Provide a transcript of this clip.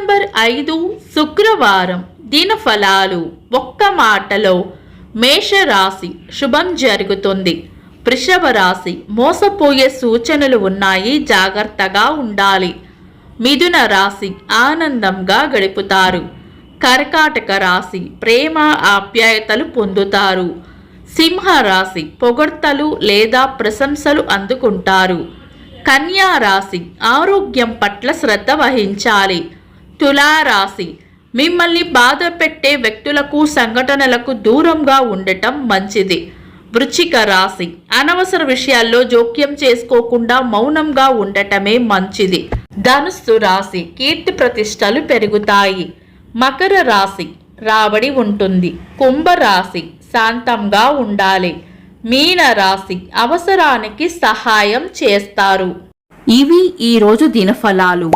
December 5 శుక్రవారం దినఫలాలు. ఒక్క మాటలో మేషరాశి శుభం జరుగుతుంది. వృషభ రాశి మోసపోయే సూచనలు ఉన్నాయి, జాగ్రత్తగా ఉండాలి. మిథున రాశి ఆనందంగా గడుపుతారు. కర్కాటక రాశి ప్రేమ ఆప్యాయతలు పొందుతారు. సింహ రాశి పొగడ్తలు లేదా ప్రశంసలు అందుకుంటారు. కన్యా రాశి ఆరోగ్యం పట్ల శ్రద్ధ వహించాలి. తులారాశి మిమ్మల్ని బాధ పెట్టే వ్యక్తులకు సంఘటనలకు దూరంగా ఉండటం మంచిది. వృశ్చిక రాశి అనవసర విషయాల్లో జోక్యం చేసుకోకుండా మౌనంగా ఉండటమే మంచిది. ధనుస్సు రాశి కీర్తి ప్రతిష్టలు పెరుగుతాయి. మకర రాశి రాబడి ఉంటుంది. కుంభరాశి శాంతంగా ఉండాలి. మీన రాశి అవసరానికి సహాయం చేస్తారు. ఇవి ఈరోజు దినఫలాలు.